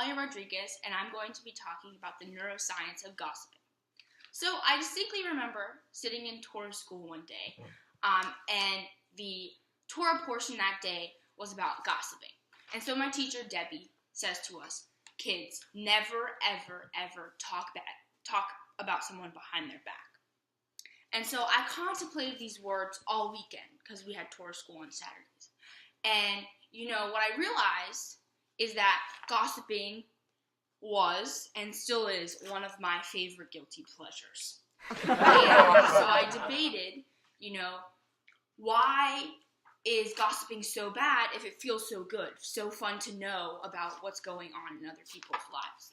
Talia Rodriguez, and I'm going to be talking about the neuroscience of gossiping. So I distinctly remember sitting in Torah school one day, and the Torah portion that day was about gossiping. And so my teacher, Debbie, says to us, kids, never, ever, ever talk about someone behind their back. And so I contemplated these words all weekend because we had Torah school on Saturdays. And, what I realized is that gossiping was and still is one of my favorite guilty pleasures. And so I debated, why is gossiping so bad if it feels so good, so fun to know about what's going on in other people's lives?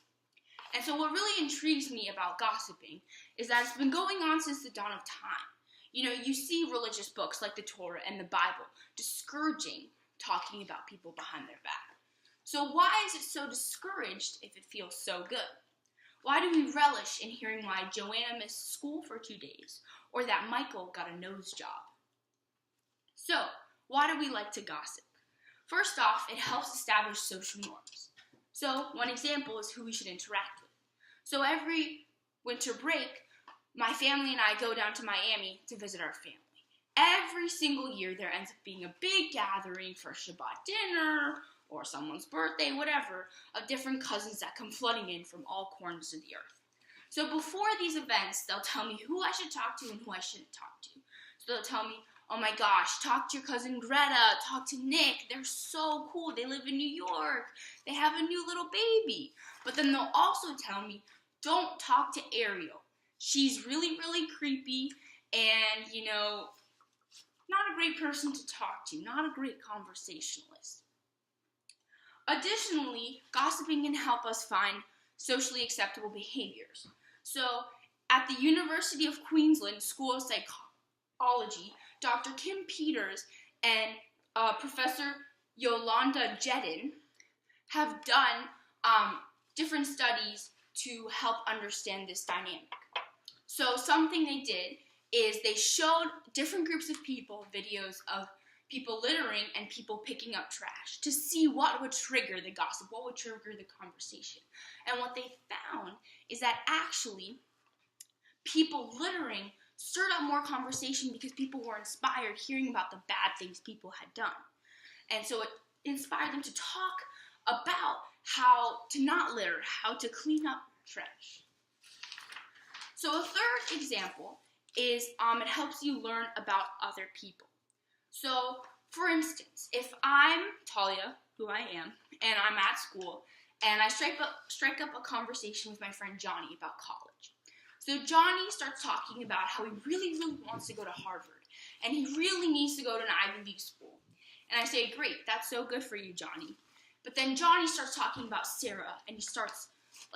And so what really intrigues me about gossiping is that it's been going on since the dawn of time. You see religious books like the Torah and the Bible discouraging talking about people behind their back. So why is it so discouraged if it feels so good? Why do we relish in hearing why Joanna missed school for 2 days or that Michael got a nose job? So, why do we like to gossip? First off, it helps establish social norms. So, one example is who we should interact with. So every winter break, my family and I go down to Miami to visit our family. Every single year, there ends up being a big gathering for Shabbat dinner or someone's birthday, whatever, of different cousins that come flooding in from all corners of the earth. So before these events, they'll tell me who I should talk to and who I shouldn't talk to. So they'll tell me, oh my gosh, talk to your cousin Greta, talk to Nick, they're so cool, they live in New York, they have a new little baby. But then they'll also tell me, don't talk to Ariel. She's really, really creepy and, not a great person to talk to, not a great conversationalist. Additionally, gossiping can help us find socially acceptable behaviors. So, at the University of Queensland School of Psychology, Dr. Kim Peters and Professor Yolanda Jedin have done different studies to help understand this dynamic. So, something they did is they showed different groups of people videos of people littering and people picking up trash to see what would trigger the gossip, what would trigger the conversation. And what they found is that actually people littering stirred up more conversation because people were inspired hearing about the bad things people had done. And so it inspired them to talk about how to not litter, how to clean up trash. So a third example is it helps you learn about other people. So, for instance, if I'm Talia, who I am, and I'm at school, and I strike up a conversation with my friend Johnny about college. So Johnny starts talking about how he really, really wants to go to Harvard, and he really needs to go to an Ivy League school. And I say, great, that's so good for you, Johnny. But then Johnny starts talking about Sarah, and he starts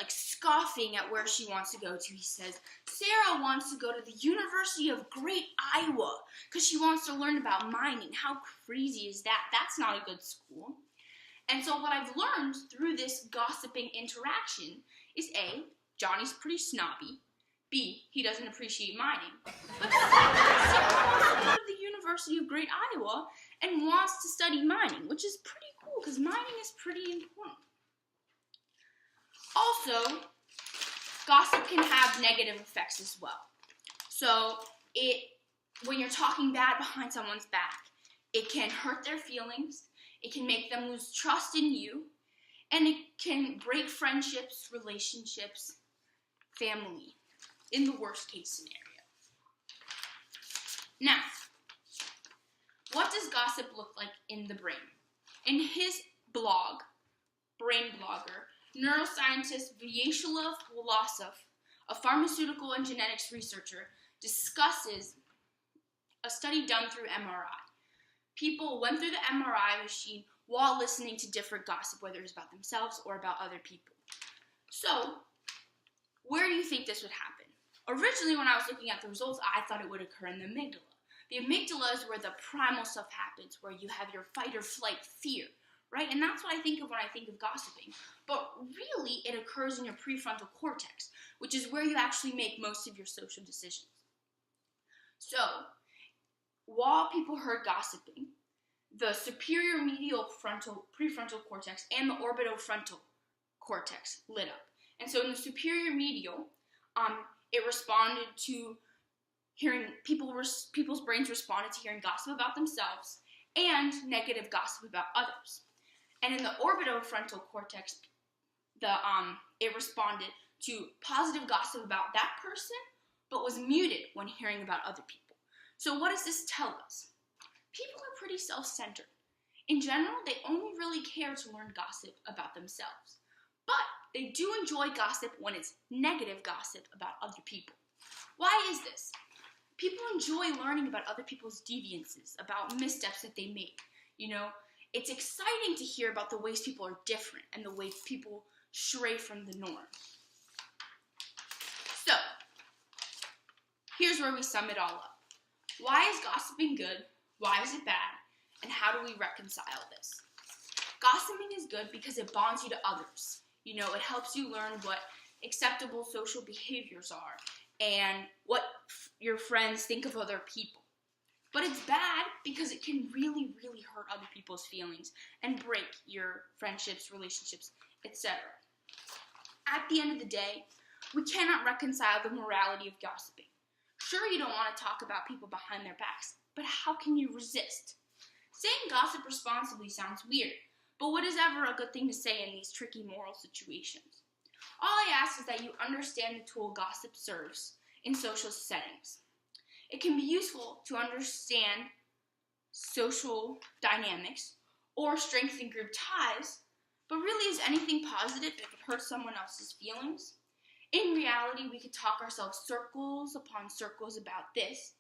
scoffing at where she wants to go to. He says, Sarah wants to go to the University of Great Iowa because she wants to learn about mining. How crazy is that? That's not a good school. And so what I've learned through this gossiping interaction is A, Johnny's pretty snobby. B, he doesn't appreciate mining. But Sarah wants to go to the University of Great Iowa and wants to study mining, which is pretty cool because mining is pretty important. Also, gossip can have negative effects as well. So, when you're talking bad behind someone's back, it can hurt their feelings, it can make them lose trust in you, and it can break friendships, relationships, family, in the worst case scenario. Now, what does gossip look like in the brain? In his blog, Brain Blogger, neuroscientist Vyacheslav Volosov, a pharmaceutical and genetics researcher, discusses a study done through MRI. People went through the MRI machine while listening to different gossip, whether it was about themselves or about other people. So, where do you think this would happen? Originally, when I was looking at the results, I thought it would occur in the amygdala. The amygdala is where the primal stuff happens, where you have your fight or flight fear, right? And that's what I think of when I think of gossiping. But really, it occurs in your prefrontal cortex, which is where you actually make most of your social decisions. So, while people heard gossiping, the superior medial prefrontal cortex and the orbitofrontal cortex lit up. And so in the superior medial, it responded to hearing people's brains responded to hearing gossip about themselves and negative gossip about others. And in the orbitofrontal cortex, it responded to positive gossip about that person, but was muted when hearing about other people. So what does this tell us? People are pretty self-centered. In general, they only really care to learn gossip about themselves. But they do enjoy gossip when it's negative gossip about other people. Why is this? People enjoy learning about other people's deviances, about missteps that they make. It's exciting to hear about the ways people are different and the ways people stray from the norm. So, here's where we sum it all up. Why is gossiping good? Why is it bad? And how do we reconcile this? Gossiping is good because it bonds you to others. It helps you learn what acceptable social behaviors are and what your friends think of other people. But it's bad because it can really, really hurt other people's feelings and break your friendships, relationships, etc. At the end of the day, we cannot reconcile the morality of gossiping. Sure, you don't want to talk about people behind their backs, but how can you resist? Saying gossip responsibly sounds weird, but what is ever a good thing to say in these tricky moral situations? All I ask is that you understand the tool gossip serves in social settings. It can be useful to understand social dynamics or strengthen group ties, but really is anything positive if it hurts someone else's feelings? In reality, we could talk ourselves circles upon circles about this,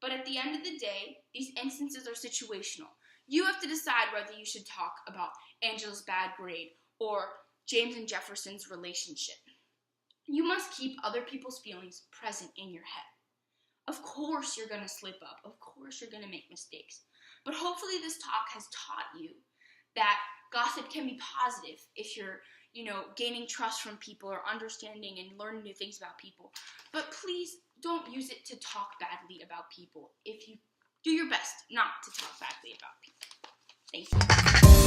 but at the end of the day, these instances are situational. You have to decide whether you should talk about Angela's bad grade or James and Jefferson's relationship. You must keep other people's feelings present in your head. Of course you're going to slip up. Of course you're going to make mistakes. But hopefully this talk has taught you that gossip can be positive if you're, gaining trust from people or understanding and learning new things about people. But please don't use it to talk badly about people. If you do your best not to talk badly about people. Thank you.